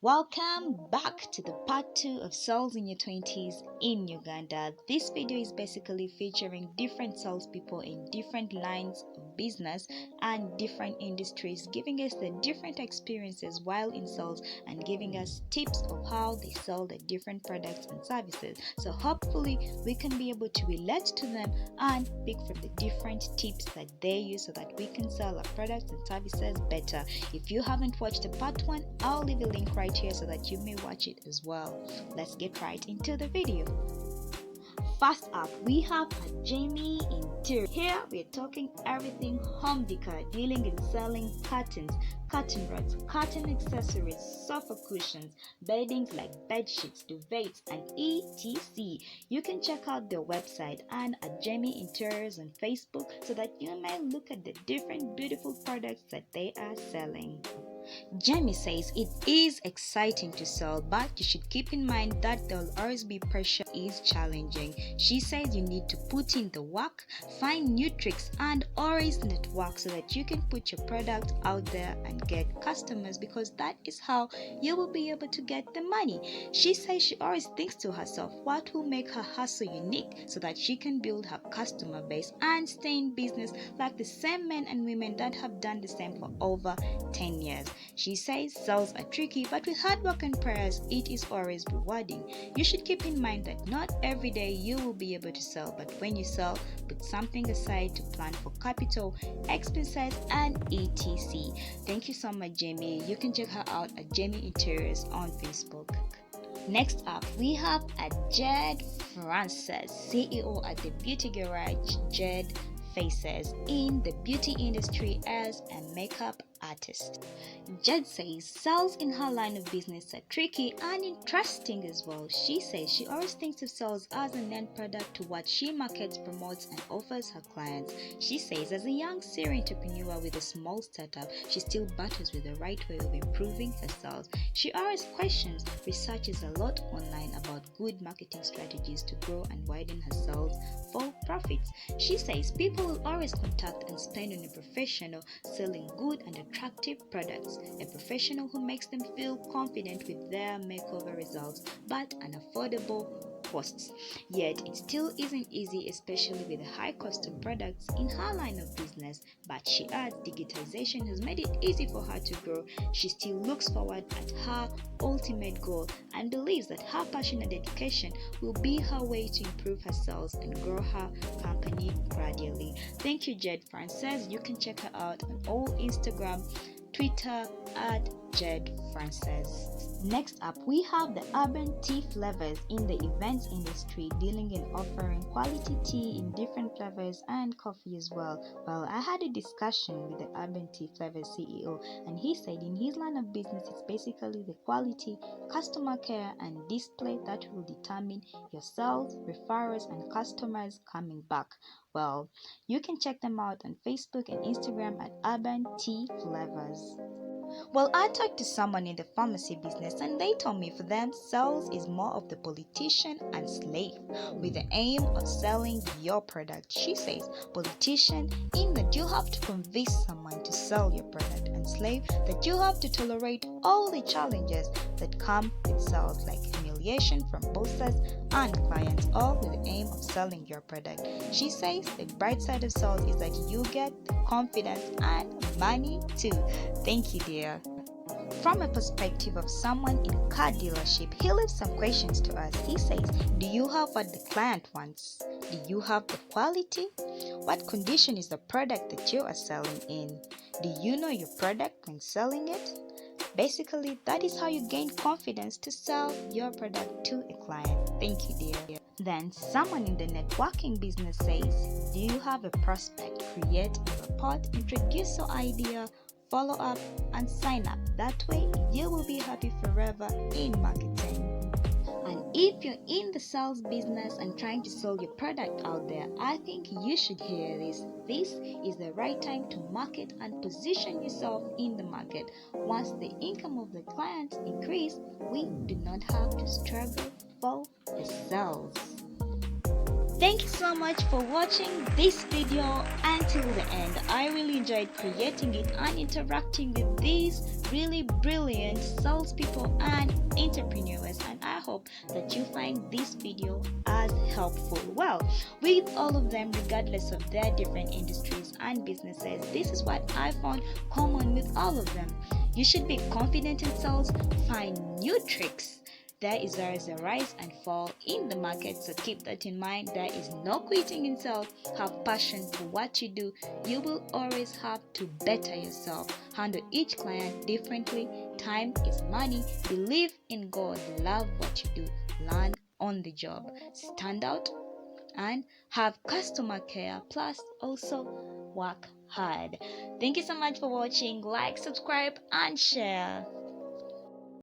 Welcome back to the part 2 of sales in your 20s in Uganda. This video is basically featuring different salespeople in different lines of business and different industries, giving us the different experiences while in sales and giving us tips of how they sell the different products and services. So hopefully we can be able to relate to them and pick from the different tips that they use so that we can sell our products and services better. If you haven't watched the part 1, I'll leave a link right here so that you may watch it as well. Let's get right into the video. First up, we have a Jamie Interior. Here we are talking everything home decor, dealing in selling curtains, curtain rods, curtain accessories, sofa cushions, beddings like bed sheets, duvets, and etc. You can check out their website and at Jamie Interiors on Facebook so that you may look at the different beautiful products that they are selling. Jamie says it is exciting to sell, but you should keep in mind that there will always be pressure is challenging. She says you need to put in the work, find new tricks, and always network so that you can put your product out there and get customers, because that is how you will be able to get the money. She says she always thinks to herself what will make her hustle unique so that she can build her customer base and stay in business like the same men and women that have done the same for over 10 years. She says sales are tricky, but with hard work and prayers, it is always rewarding. You should keep in mind that not every day you will be able to sell, but when you sell, put something aside to plan for capital, expenses, and etc. Thank you so much, Jamie. You can check her out at Jamie Interiors on Facebook. Next up, we have a Jed Francis, CEO at the beauty garage Jed Faces in the beauty industry as a makeup artist. Jed says sales in her line of business are tricky and interesting as well. She says she always thinks of sales as an end product to what she markets, promotes, and offers her clients. She says as a young serial entrepreneur with a small startup, she still battles with the right way of improving her sales. She always questions, researches a lot online about good marketing strategies to grow and widen her sales for profits. She says people will always contact and spend on a professional selling good and attractive products, a professional who makes them feel confident with their makeover results, but an affordable costs. Yet it still isn't easy, especially with the high cost of products in her line of business. But she adds digitization has made it easy for her to grow. She still looks forward at her ultimate goal and believes that her passion and dedication will be her way to improve her sales and grow her company gradually. Thank you, Jed Frances. You can check her out on all Instagram, Twitter at Jed Frances. Next up, we have the Urban Tea Flavors in the events industry, dealing in offering quality tea in different flavors and coffee as well. Well, I had a discussion with the Urban Tea Flavors CEO, and he said in his line of business, it's basically the quality, customer care, and display that will determine your sales, referrals, and customers coming back. Well, you can check them out on Facebook and Instagram at Urban Tea Flavors. Well, I talked to someone in the pharmacy business and they told me for them, sales is more of the politician and slave with the aim of selling your product. She says, politician in that you have to convince someone to sell your product, and slave that you have to tolerate all the challenges that come with sales, like humiliation from bosses and clients, all with the aim of selling your product. She says the bright side of sales is that you get the confidence and money too. Thank you, dear. From a perspective of someone in a car dealership, he leaves some questions to us. He says, do you have what the client wants? Do you have the quality? What condition is the product that you are selling in? Do you know your product when selling it? Basically, that is how you gain confidence to sell your product to a client. Thank you, dear. Then someone in the networking business says, do you have a prospect? Create a report, introduce your idea, follow up, and sign up. That way, you will be happy forever in marketing. And if you're in the sales business and trying to sell your product out there, I think you should hear this. This is the right time to market and position yourself in the market. Once the income of the clients increase, we do not have to struggle for the sales. Thank you so much for watching this video until the end. I really enjoyed creating it and interacting with these really brilliant salespeople and entrepreneurs, and I hope that you find this video as helpful. Well, with all of them, regardless of their different industries and businesses, this is what I found common with all of them. You should be confident in sales, find new tricks. There is always a rise and fall in the market, so keep that in mind. There is no quitting in sales. Have passion for what you do. You will always have to better yourself. Handle each client differently. Time is money. Believe in God. Love what you do. Learn on the job. Stand out and have customer care. Plus, also work hard. Thank you so much for watching. Like, subscribe, and share.